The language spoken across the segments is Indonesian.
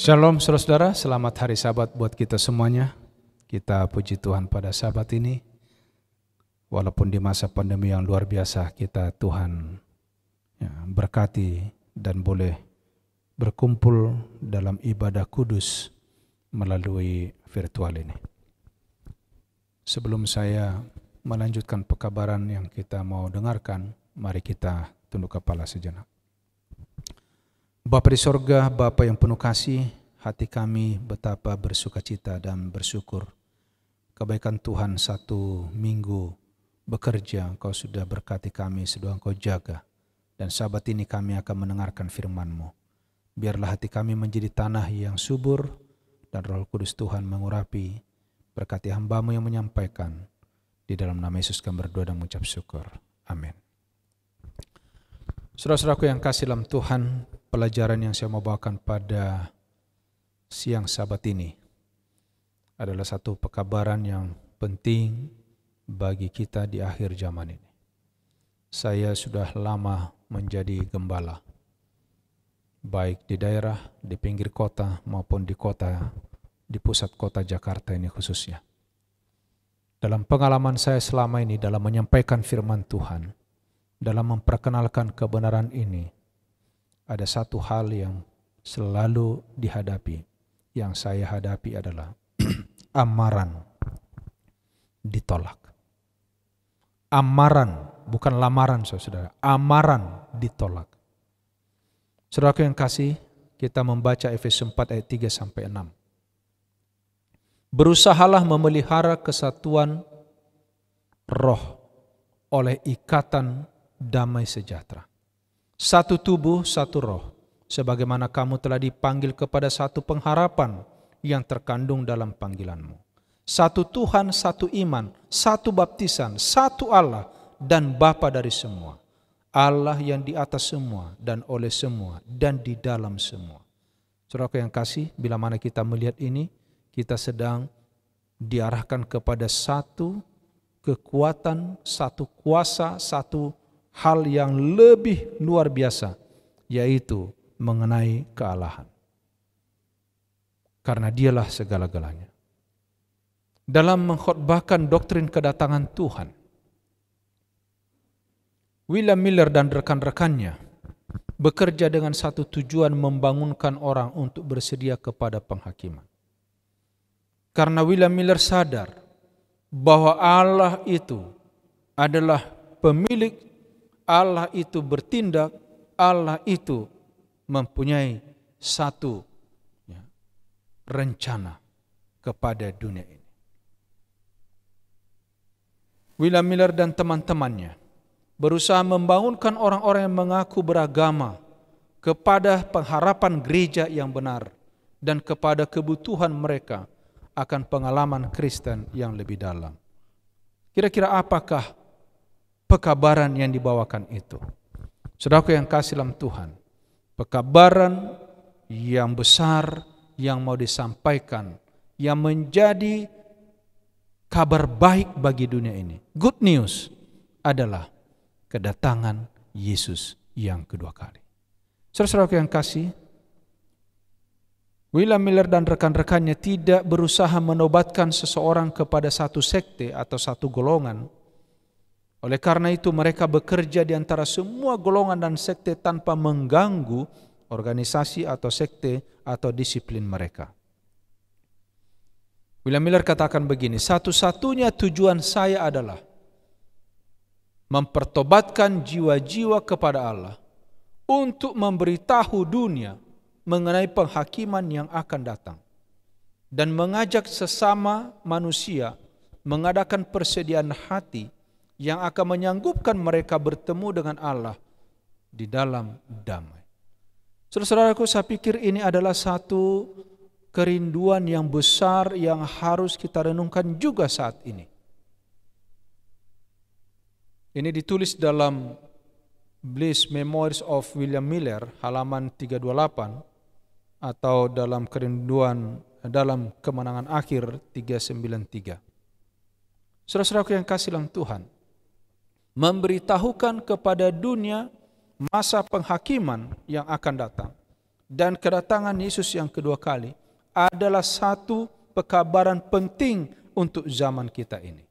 Shalom saudara-saudara, selamat hari Sabat buat kita semuanya. Kita puji Tuhan pada Sabat ini. Walaupun di masa pandemi yang luar biasa, kita Tuhan berkati dan boleh berkumpul dalam ibadah kudus melalui virtual ini. Sebelum saya melanjutkan pekabaran yang kita mau dengarkan, mari kita tunduk kepala sejenak. Bapa di sorga, Bapa yang penuh kasih, hati kami betapa bersukacita dan bersyukur. Kebaikan Tuhan satu minggu bekerja, Engkau sudah berkati kami, sudah Engkau jaga. Dan Sabat ini kami akan mendengarkan firman-Mu. Biarlah hati kami menjadi tanah yang subur, dan Roh Kudus Tuhan mengurapi. Berkati hamba-Mu yang menyampaikan. Di dalam nama Yesus kami berdoa dan mengucap syukur. Amin. Saudara-saudaraku yang kasih dalam Tuhan, pelajaran yang saya mau bawakan pada siang Sabat ini adalah satu pekabaran yang penting bagi kita di akhir zaman ini. Saya sudah lama menjadi gembala, baik di daerah, di pinggir kota maupun di kota, di pusat kota Jakarta ini khususnya. Dalam pengalaman saya selama ini dalam menyampaikan firman Tuhan, dalam memperkenalkan kebenaran ini, ada satu hal yang selalu dihadapi, yang saya hadapi adalah amaran ditolak. Amaran, bukan lamaran saudara, amaran ditolak. Saudaraku yang kasih, kita membaca Efesus 4 ayat 3 sampai 6. Berusahalah memelihara kesatuan roh oleh ikatan damai sejahtera. Satu tubuh, satu roh, sebagaimana kamu telah dipanggil kepada satu pengharapan yang terkandung dalam panggilanmu. Satu Tuhan, satu iman, satu baptisan, satu Allah dan Bapa dari semua. Allah yang di atas semua dan oleh semua dan di dalam semua. Saudaraku yang kasih, bila mana kita melihat ini, kita sedang diarahkan kepada satu kekuatan, satu kuasa, satu hal yang lebih luar biasa, yaitu mengenai kealahan. Karena dialah segala-galanya. Dalam mengkhotbahkan doktrin kedatangan Tuhan, William Miller dan rekan-rekannya bekerja dengan satu tujuan, membangunkan orang untuk bersedia kepada penghakiman. Karena William Miller sadar bahwa Allah itu adalah pemilik, Allah itu bertindak, Allah itu mempunyai satu rencana kepada dunia ini. William Miller dan teman-temannya berusaha membangunkan orang-orang yang mengaku beragama kepada pengharapan gereja yang benar dan kepada kebutuhan mereka akan pengalaman Kristen yang lebih dalam. Kira-kira apakah pekabaran yang dibawakan itu? Saudaraku yang kasih dalam Tuhan, pekabaran yang besar yang mau disampaikan, yang menjadi kabar baik bagi dunia ini, good news, adalah kedatangan Yesus yang kedua kali. Saudara-saudaraku yang kasih, William Miller dan rekan-rekannya tidak berusaha menobatkan seseorang kepada satu sekte atau satu golongan. Oleh karena itu mereka bekerja di antara semua golongan dan sekte tanpa mengganggu organisasi atau sekte atau disiplin mereka. William Miller katakan begini, satu-satunya tujuan saya adalah mempertobatkan jiwa-jiwa kepada Allah untuk memberitahu dunia mengenai penghakiman yang akan datang dan mengajak sesama manusia mengadakan persediaan hati yang akan menyanggupkan mereka bertemu dengan Allah di dalam damai. Saudara-saudaraku, saya pikir ini adalah satu kerinduan yang besar yang harus kita renungkan juga saat ini. Ini ditulis dalam Bliss Memoirs of William Miller halaman 328 atau dalam kerinduan dalam kemenangan akhir 393. Saudara-saudaraku yang kasih dalam Tuhan, memberitahukan kepada dunia masa penghakiman yang akan datang dan kedatangan Yesus yang kedua kali adalah satu pekabaran penting untuk zaman kita ini.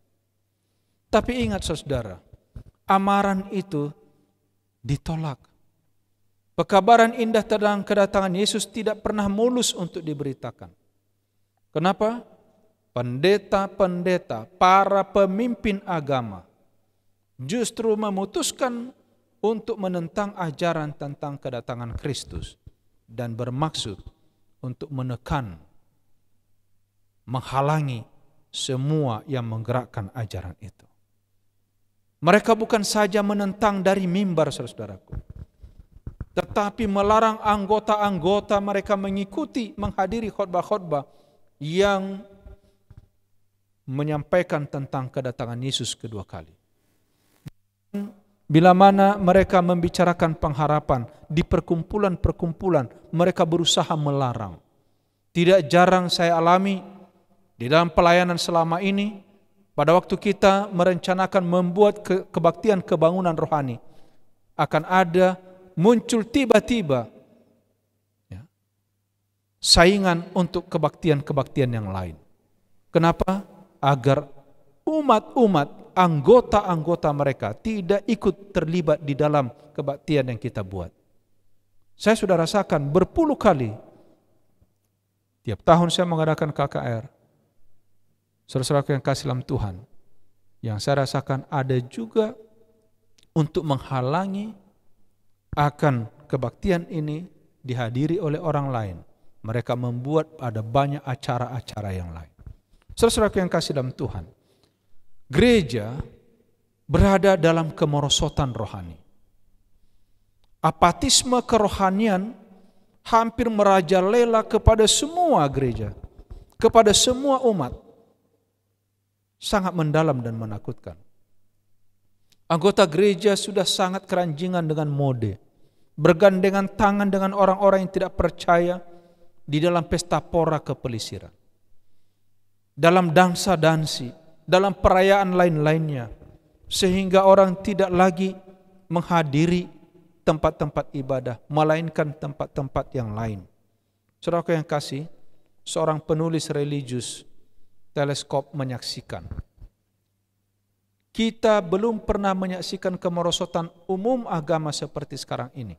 Tapi ingat saudara, amaran itu ditolak. Pekabaran indah tentang kedatangan Yesus tidak pernah mulus untuk diberitakan. Kenapa? Pendeta-pendeta, para pemimpin agama justru memutuskan untuk menentang ajaran tentang kedatangan Kristus dan bermaksud untuk menekan, menghalangi semua yang menggerakkan ajaran itu. Mereka bukan saja menentang dari mimbar, saudaraku, tetapi melarang anggota-anggota mereka mengikuti, menghadiri khotbah-khotbah yang menyampaikan tentang kedatangan Yesus kedua kali. Bila mana mereka membicarakan pengharapan di perkumpulan-perkumpulan, mereka berusaha melarang. Tidak jarang saya alami di dalam pelayanan selama ini, pada waktu kita merencanakan membuat kebaktian kebangunan rohani, akan ada muncul tiba-tiba saingan untuk kebaktian-kebaktian yang lain. Kenapa? Agar umat-umat, anggota-anggota mereka tidak ikut terlibat di dalam kebaktian yang kita buat. Saya sudah rasakan berpuluh kali, tiap tahun saya mengadakan KKR, saudara-saudara yang kasih dalam Tuhan, yang saya rasakan ada juga untuk menghalangi akan kebaktian ini dihadiri oleh orang lain. Mereka membuat ada banyak acara-acara yang lain. Saudara-saudara yang kasih dalam Tuhan, gereja berada dalam kemerosotan rohani. Apatisme kerohanian hampir merajalela kepada semua gereja, kepada semua umat. Sangat mendalam dan menakutkan. Anggota gereja sudah sangat keranjingan dengan mode, bergandengan tangan dengan orang-orang yang tidak percaya di dalam pesta pora kepelisiran, dalam dansa-dansi, dalam perayaan lain-lainnya, sehingga orang tidak lagi menghadiri tempat-tempat ibadah, melainkan tempat-tempat yang lain. Saudara yang kasih, seorang penulis religius Teleskop menyaksikan, kita belum pernah menyaksikan kemerosotan umum agama seperti sekarang ini.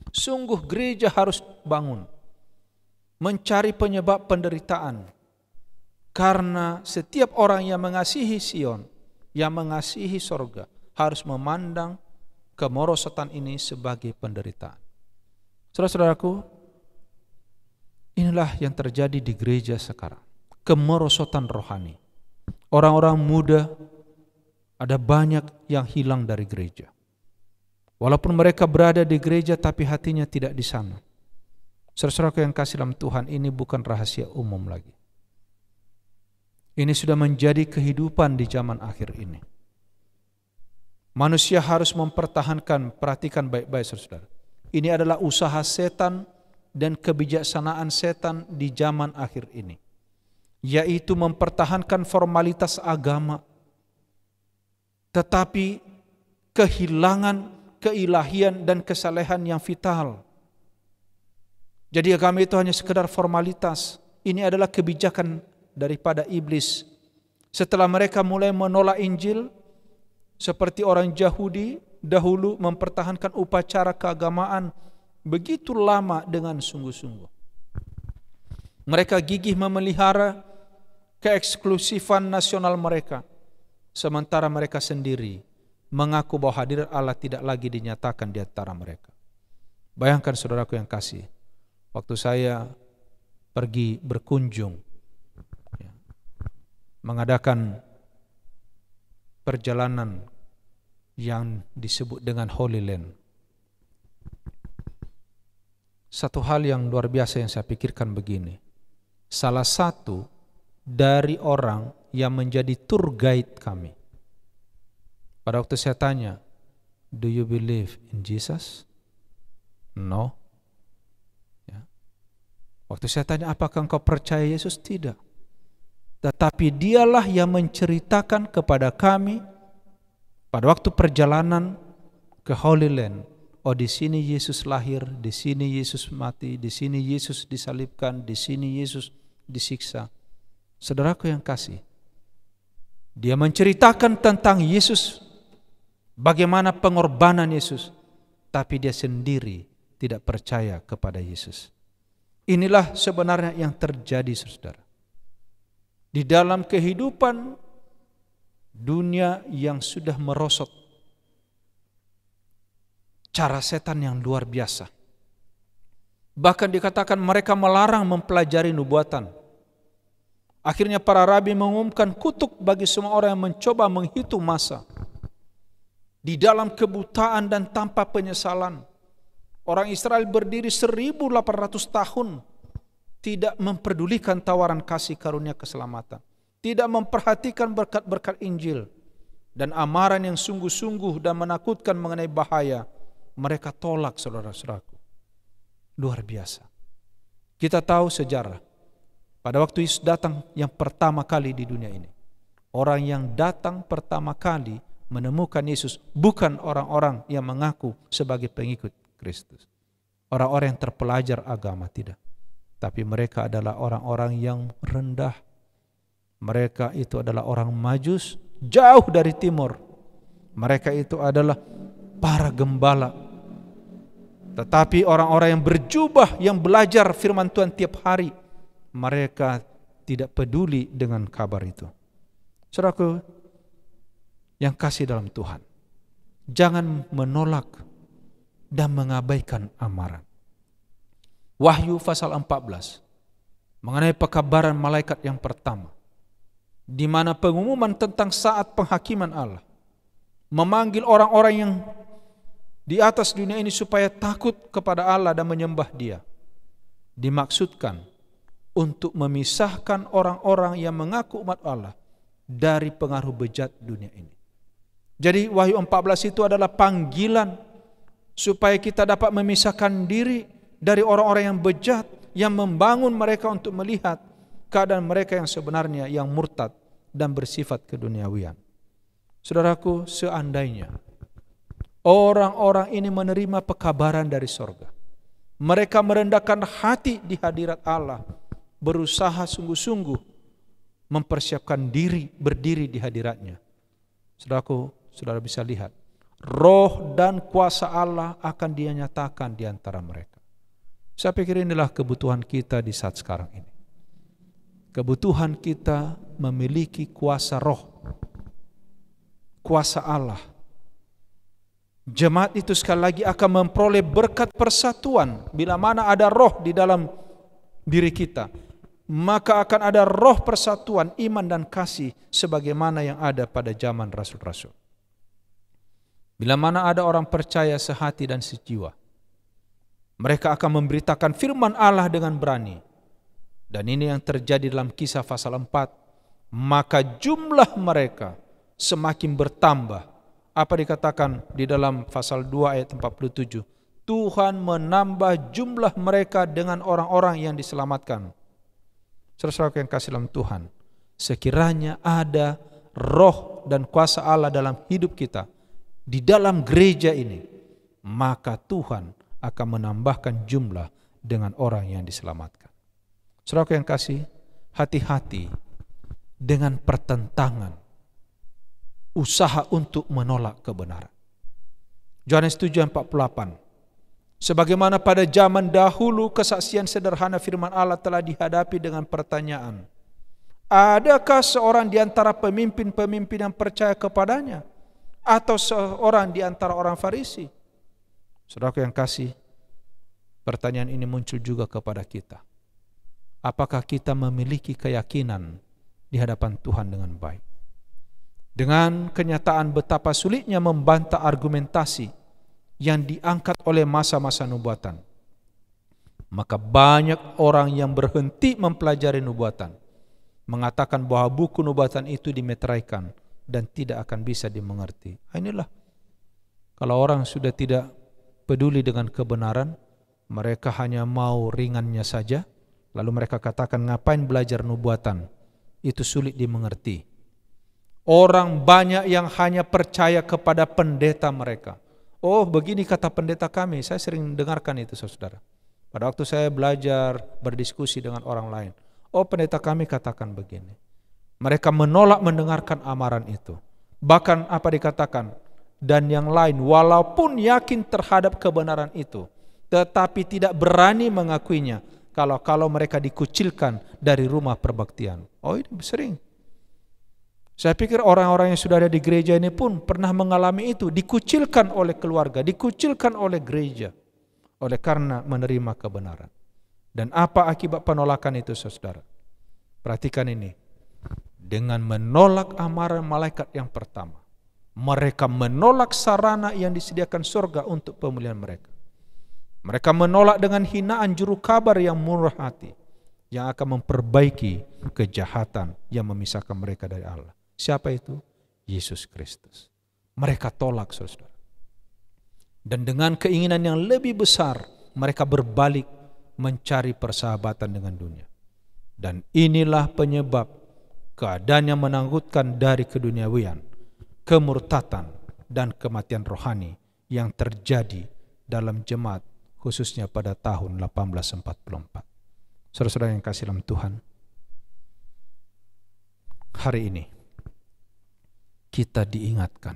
Sungguh gereja harus bangun, mencari penyebab penderitaan, karena setiap orang yang mengasihi Sion, yang mengasihi sorga, harus memandang kemerosotan ini sebagai penderitaan. Saudara-saudaraku, inilah yang terjadi di gereja sekarang. Kemerosotan rohani. Orang-orang muda, ada banyak yang hilang dari gereja. Walaupun mereka berada di gereja, tapi hatinya tidak di sana. Saudara-saudara yang kasih dalam Tuhan, ini bukan rahasia umum lagi. Ini sudah menjadi kehidupan di zaman akhir ini. Manusia harus mempertahankan, perhatikan baik-baik saudara. Ini adalah usaha setan dan kebijaksanaan setan di zaman akhir ini, yaitu mempertahankan formalitas agama, tetapi kehilangan keilahian dan kesalehan yang vital. Jadi agama itu hanya sekedar formalitas. Ini adalah kebijakan daripada iblis. Setelah mereka mulai menolak Injil, seperti orang Yahudi dahulu mempertahankan upacara keagamaan begitu lama dengan sungguh-sungguh. Mereka gigih memelihara keeksklusifan nasional mereka, sementara mereka sendiri mengaku bahwa hadirat Allah tidak lagi dinyatakan di antara mereka. Bayangkan saudaraku yang kasih, waktu saya pergi berkunjung, mengadakan perjalanan yang disebut dengan Holy Land. Satu hal yang luar biasa yang saya pikirkan begini, salah satu dari orang yang menjadi tour guide kami, pada waktu saya tanya, do you believe in Jesus? No. Ya. Waktu saya tanya, apakah engkau percaya Yesus? Tidak. Tetapi dialah yang menceritakan kepada kami pada waktu perjalanan ke Holy Land, Oh, di sini Yesus lahir, di sini Yesus mati, di sini Yesus disalibkan, di sini Yesus disiksa. Saudaraku yang kasih, dia menceritakan tentang Yesus, bagaimana pengorbanan Yesus, tapi dia sendiri tidak percaya kepada Yesus. Inilah sebenarnya yang terjadi, saudara. Di dalam kehidupan dunia yang sudah merosot, cara setan yang luar biasa. Bahkan dikatakan mereka melarang mempelajari nubuatan. Akhirnya para rabi mengumumkan kutuk bagi semua orang yang mencoba menghitung masa. Di dalam kebutaan dan tanpa penyesalan, orang Israel berdiri 1800 tahun tidak memperdulikan tawaran kasih karunia keselamatan, tidak memperhatikan berkat-berkat Injil, dan amaran yang sungguh-sungguh dan menakutkan mengenai bahaya mereka tolak, saudara-saudaraku. Luar biasa. Kita tahu sejarah. Pada waktu Yesus datang yang pertama kali di dunia ini, orang yang datang pertama kali menemukan Yesus bukan orang-orang yang mengaku sebagai pengikut Kristus, orang-orang yang terpelajar agama, tidak. Tapi mereka adalah orang-orang yang rendah. Mereka itu adalah orang Majus jauh dari timur. Mereka itu adalah para gembala. Tetapi orang-orang yang berjubah, yang belajar firman Tuhan tiap hari, mereka tidak peduli dengan kabar itu. Saudaraku yang kasih dalam Tuhan, jangan menolak dan mengabaikan amaran. Wahyu pasal 14 mengenai pekabaran malaikat yang pertama, di mana pengumuman tentang saat penghakiman Allah, memanggil orang-orang yang di atas dunia ini supaya takut kepada Allah dan menyembah Dia, dimaksudkan untuk memisahkan orang-orang yang mengaku umat Allah dari pengaruh bejat dunia ini. Jadi Wahyu 14 itu adalah panggilan supaya kita dapat memisahkan diri dari orang-orang yang bejat, yang membangun mereka untuk melihat keadaan mereka yang sebenarnya, yang murtad dan bersifat keduniawian. Saudaraku, seandainya orang-orang ini menerima pekabaran dari sorga, mereka merendahkan hati di hadirat Allah, berusaha sungguh-sungguh mempersiapkan diri berdiri di hadiratnya. Saudaraku, saudara bisa lihat, roh dan kuasa Allah akan dinyatakan di antara mereka. Saya pikir inilah kebutuhan kita di saat sekarang ini. Kebutuhan kita memiliki kuasa roh, kuasa Allah. Jemaat itu sekali lagi akan memperoleh berkat persatuan. Bila mana ada roh di dalam diri kita, maka akan ada roh persatuan, iman dan kasih sebagaimana yang ada pada zaman rasul-rasul. Bila mana ada orang percaya sehati dan sejiwa, mereka akan memberitakan firman Allah dengan berani. Dan ini yang terjadi dalam Kisah pasal 4. Maka jumlah mereka semakin bertambah. Apa dikatakan di dalam pasal 2 ayat 47? Tuhan menambah jumlah mereka dengan orang-orang yang diselamatkan. Saudara-saudara yang kasih dalam Tuhan, sekiranya ada roh dan kuasa Allah dalam hidup kita, di dalam gereja ini, maka Tuhan akan menambahkan jumlah dengan orang yang diselamatkan. Saudara yang kasih, hati-hati dengan pertentangan, usaha untuk menolak kebenaran. Yohanes 7:48. Sebagaimana pada zaman dahulu kesaksian sederhana firman Allah telah dihadapi dengan pertanyaan, adakah seorang di antara pemimpin-pemimpin yang percaya kepadanya, atau seorang di antara orang Farisi? Saudaraku yang kasih, pertanyaan ini muncul juga kepada kita. Apakah kita memiliki keyakinan di hadapan Tuhan dengan baik? Dengan kenyataan betapa sulitnya membantah argumentasi yang diangkat oleh masa-masa nubuatan, maka banyak orang yang berhenti mempelajari nubuatan, mengatakan bahwa buku nubuatan itu dimeteraikan dan tidak akan bisa dimengerti. Inilah, kalau orang sudah tidak peduli dengan kebenaran, mereka hanya mau ringannya saja, lalu mereka katakan ngapain belajar nubuatan, itu sulit dimengerti. Orang banyak yang hanya percaya kepada pendeta mereka. Oh, begini kata pendeta kami. Saya sering dengarkan itu, saudara. Pada waktu saya belajar berdiskusi dengan orang lain. Oh, pendeta kami katakan begini. Mereka menolak mendengarkan amaran itu. Bahkan apa dikatakan? Dan yang lain, walaupun yakin terhadap kebenaran itu, tetapi tidak berani mengakuinya kalau mereka dikucilkan dari rumah perbaktian. Oh, ini sering. Saya pikir orang-orang yang sudah ada di gereja ini pun pernah mengalami itu, dikucilkan oleh keluarga, dikucilkan oleh gereja, oleh karena menerima kebenaran. Dan apa akibat penolakan itu, saudara? Perhatikan ini. Dengan menolak amaran malaikat yang pertama, mereka menolak sarana yang disediakan surga untuk pemulihan mereka. Mereka menolak dengan hinaan juru kabar yang murah hati, yang akan memperbaiki kejahatan yang memisahkan mereka dari Allah. Siapa itu? Yesus Kristus. Mereka tolak, saudara. Dan dengan keinginan yang lebih besar, mereka berbalik mencari persahabatan dengan dunia. Dan inilah penyebab keadaan yang menakutkan dari keduniawian, kemurtatan, dan kematian rohani yang terjadi dalam jemaat, khususnya pada tahun 1844. Saudara-saudara yang kasih dalam Tuhan, hari ini kita diingatkan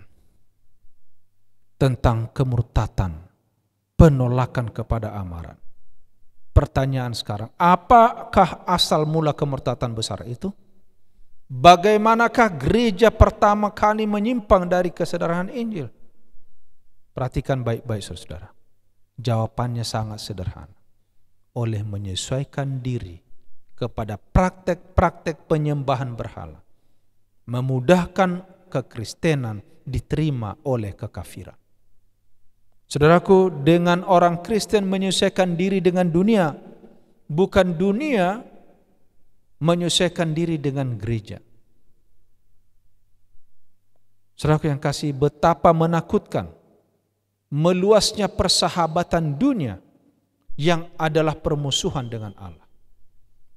tentang kemurtatan, penolakan kepada amaran. Pertanyaan sekarang, apakah asal mula kemurtatan besar itu? Bagaimanakah gereja pertama kali menyimpang dari kesederhanaan Injil? Perhatikan baik-baik, saudara. Jawabannya sangat sederhana. Oleh menyesuaikan diri kepada praktek-praktek penyembahan berhala, memudahkan kekristenan diterima oleh kekafiran. Saudaraku, dengan orang Kristen menyesuaikan diri dengan dunia, bukan dunia menyesuaikan diri dengan gereja. Saudaraku yang kasih, betapa menakutkan meluasnya persahabatan dunia yang adalah permusuhan dengan Allah.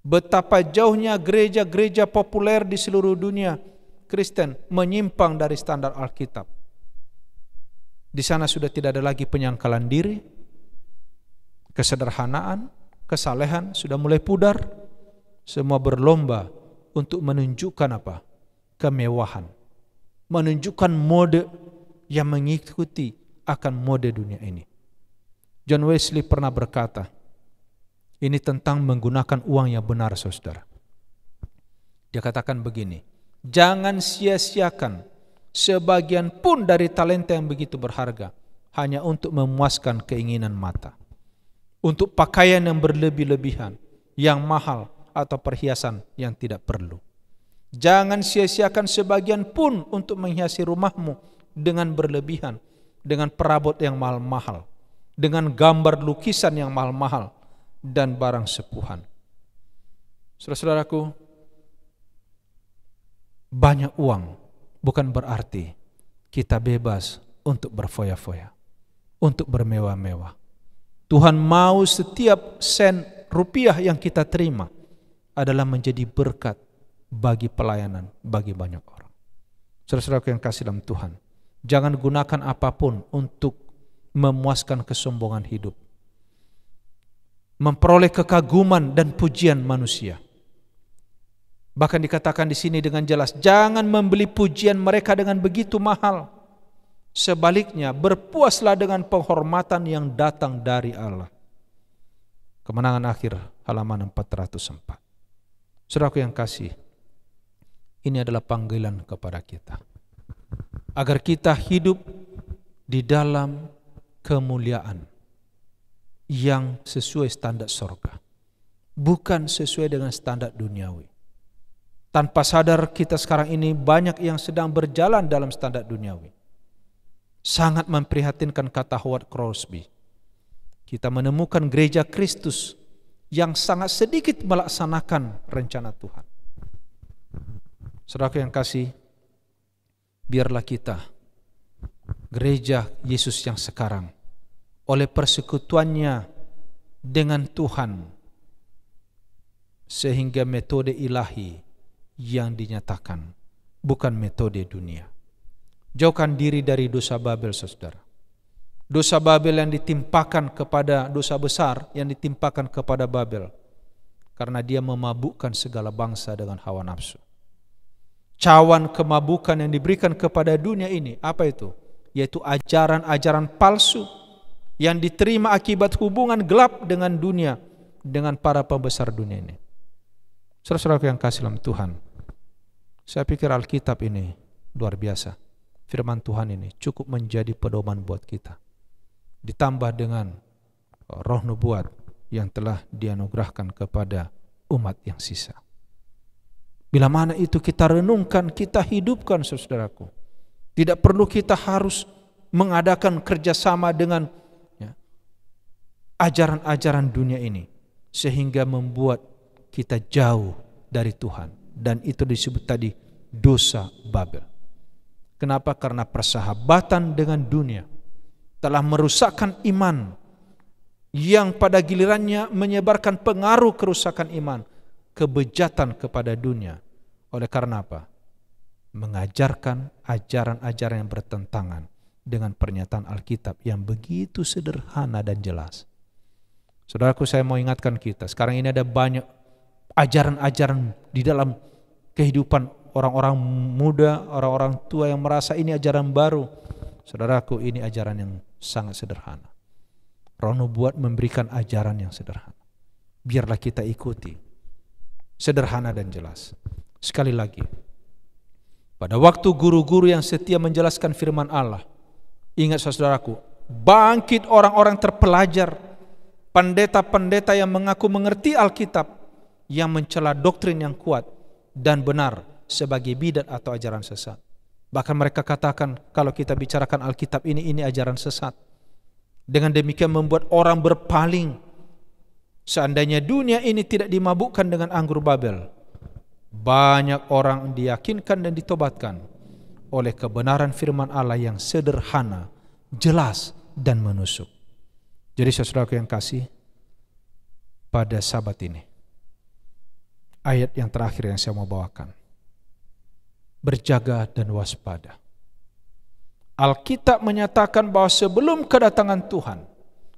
Betapa jauhnya gereja-gereja populer di seluruh dunia Kristen menyimpang dari standar Alkitab. Di sana sudah tidak ada lagi penyangkalan diri, kesederhanaan, kesalehan sudah mulai pudar. Semua berlomba untuk menunjukkan apa? Kemewahan. Menunjukkan mode yang mengikuti akan mode dunia ini. John Wesley pernah berkata, ini tentang menggunakan uang yang benar, saudara. Dia katakan begini, jangan sia-siakan sebagian pun dari talenta yang begitu berharga hanya untuk memuaskan keinginan mata. Untuk pakaian yang berlebih-lebihan, yang mahal, atau perhiasan yang tidak perlu. Jangan sia-siakan sebagian pun untuk menghiasi rumahmu dengan berlebihan, dengan perabot yang mahal-mahal, dengan gambar lukisan yang mahal-mahal, dan barang sepuhan. Saudara-saudaraku, banyak uang bukan berarti kita bebas untuk berfoya-foya, untuk bermewah-mewah. Tuhan mau setiap sen rupiah yang kita terima adalah menjadi berkat bagi pelayanan bagi banyak orang. Saudara-saudara yang kasih dalam Tuhan, jangan gunakan apapun untuk memuaskan kesombongan hidup, memperoleh kekaguman dan pujian manusia. Bahkan dikatakan di sini dengan jelas, jangan membeli pujian mereka dengan begitu mahal. Sebaliknya, berpuaslah dengan penghormatan yang datang dari Allah. Kemenangan akhir halaman 404. Saudaraku yang kasih, ini adalah panggilan kepada kita agar kita hidup di dalam kemuliaan yang sesuai standar surga, bukan sesuai dengan standar duniawi. Tanpa sadar kita sekarang ini banyak yang sedang berjalan dalam standar duniawi. Sangat memprihatinkan kata Howard Crosby. Kita menemukan gereja Kristus yang sangat sedikit melaksanakan rencana Tuhan. Saudara yang kasih, biarlah kita, gereja Yesus yang sekarang, oleh persekutuannya dengan Tuhan, sehingga metode ilahi yang dinyatakan, bukan metode dunia. Jauhkan diri dari dosa Babel, saudara. Dosa Babel yang ditimpakan kepada dosa besar yang ditimpakan kepada Babel karena dia memabukkan segala bangsa dengan hawa nafsu. Cawan kemabukan yang diberikan kepada dunia ini, apa itu? Yaitu ajaran-ajaran palsu yang diterima akibat hubungan gelap dengan dunia, dengan para pembesar dunia ini. Saudara-saudara yang kasih dalam Tuhan, saya pikir Alkitab ini luar biasa. Firman Tuhan ini cukup menjadi pedoman buat kita. Ditambah dengan roh nubuat yang telah dianugerahkan kepada umat yang sisa. Bila mana itu kita renungkan, kita hidupkan, saudaraku. Tidak perlu kita harus mengadakan kerjasama dengan ajaran-ajaran dunia ini, sehingga membuat kita jauh dari Tuhan. Dan itu disebut tadi dosa Babel. Kenapa? Karena persahabatan dengan dunia telah merusakkan iman, yang pada gilirannya menyebarkan pengaruh kerusakan iman, kebejatan kepada dunia. Oleh karena apa? Mengajarkan ajaran-ajaran yang bertentangan dengan pernyataan Alkitab yang begitu sederhana dan jelas. Saudaraku, saya mau ingatkan kita, sekarang ini ada banyak ajaran-ajaran di dalam kehidupan orang-orang muda, orang-orang tua yang merasa ini ajaran baru. Saudaraku, ini ajaran yang sangat sederhana. Roh nubuat memberikan ajaran yang sederhana. Biarlah kita ikuti. Sederhana dan jelas. Sekali lagi, pada waktu guru-guru yang setia menjelaskan firman Allah, ingat saudaraku, bangkit orang-orang terpelajar, pendeta-pendeta yang mengaku mengerti Alkitab, yang mencela doktrin yang kuat dan benar sebagai bidat atau ajaran sesat. Bahkan mereka katakan kalau kita bicarakan Alkitab ini ajaran sesat. Dengan demikian membuat orang berpaling. Seandainya dunia ini tidak dimabukkan dengan anggur Babel, banyak orang diyakinkan dan ditobatkan oleh kebenaran firman Allah yang sederhana, jelas dan menusuk. Jadi saudaraku yang kasih, pada Sabat ini, ayat yang terakhir yang saya mau bawakan, berjaga dan waspada. Alkitab menyatakan bahwa sebelum kedatangan Tuhan,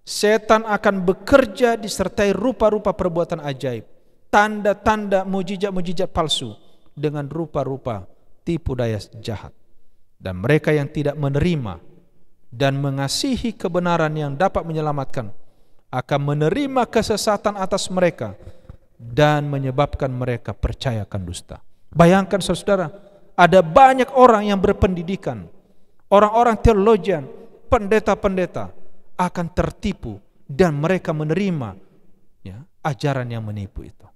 setan akan bekerja disertai rupa-rupa perbuatan ajaib, tanda-tanda, mujizat-mujizat palsu dengan rupa-rupa tipu daya jahat. Dan mereka yang tidak menerima dan mengasihi kebenaran yang dapat menyelamatkan akan menerima kesesatan atas mereka dan menyebabkan mereka percayakan dusta. Bayangkan saudara, ada banyak orang yang berpendidikan, orang-orang teologian, pendeta-pendeta akan tertipu dan mereka menerima ajaran yang menipu itu.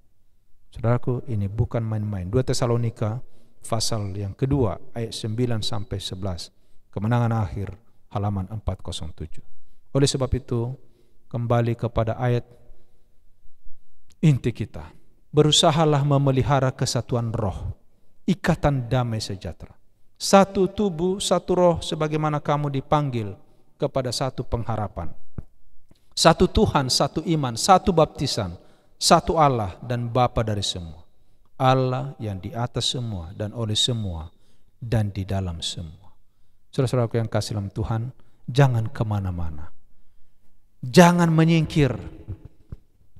Saudaraku, ini bukan main-main. 2 Tesalonika pasal yang kedua ayat 9 sampai 11. Kemenangan akhir halaman 407. Oleh sebab itu, kembali kepada ayat inti kita. Berusahalah memelihara kesatuan roh, ikatan damai sejahtera. Satu tubuh, satu roh, sebagaimana kamu dipanggil kepada satu pengharapan. Satu Tuhan, satu iman, satu baptisan, satu Allah dan Bapa dari semua. Allah yang di atas semua dan oleh semua dan di dalam semua. Saudara-saudaraku yang kasih dalam Tuhan, jangan kemana-mana. Jangan menyingkir.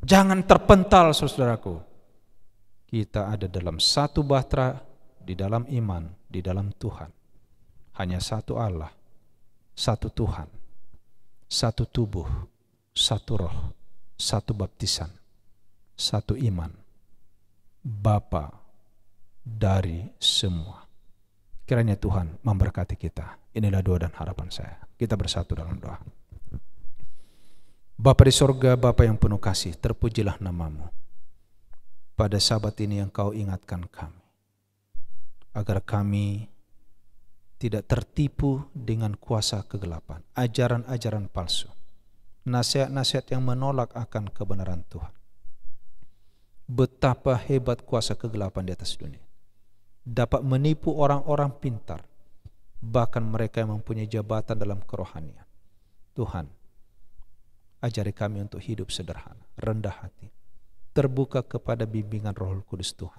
Jangan terpental, saudaraku. Kita ada dalam satu bahtera, di dalam iman, di dalam Tuhan. Hanya satu Allah, satu Tuhan, satu tubuh, satu roh, satu baptisan, satu iman, Bapa dari semua. Kiranya Tuhan memberkati kita. Inilah doa dan harapan saya. Kita bersatu dalam doa. Bapa di sorga, Bapa yang penuh kasih, terpujilah namamu. Pada Sabat ini Engkau ingatkan kami, agar kami tidak tertipu dengan kuasa kegelapan, ajaran-ajaran palsu, nasihat-nasihat yang menolak akan kebenaran Tuhan. Betapa hebat kuasa kegelapan di atas dunia, dapat menipu orang-orang pintar, bahkan mereka yang mempunyai jabatan dalam kerohanian. Tuhan, ajari kami untuk hidup sederhana, rendah hati, terbuka kepada bimbingan Roh Kudus Tuhan,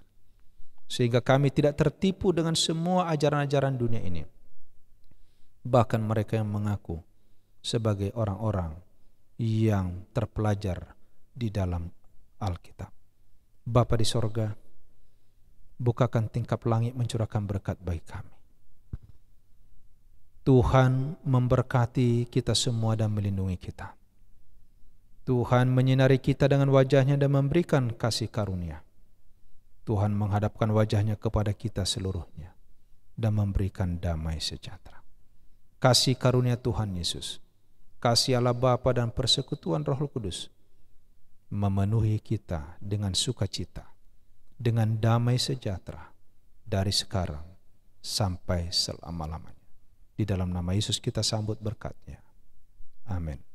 sehingga kami tidak tertipu dengan semua ajaran-ajaran dunia ini. Bahkan mereka yang mengaku sebagai orang-orang yang terpelajar di dalam Alkitab. Bapa di sorga, bukakan tingkap langit mencurahkan berkat bagi kami. Tuhan memberkati kita semua dan melindungi kita. Tuhan menyinari kita dengan wajah-Nya dan memberikan kasih karunia. Tuhan menghadapkan wajah-Nya kepada kita seluruhnya dan memberikan damai sejahtera. Kasih karunia Tuhan Yesus, kasih Allah Bapa dan persekutuan Roh Kudus memenuhi kita dengan sukacita, dengan damai sejahtera dari sekarang sampai selama-lamanya. Di dalam nama Yesus kita sambut berkat-Nya. Amin.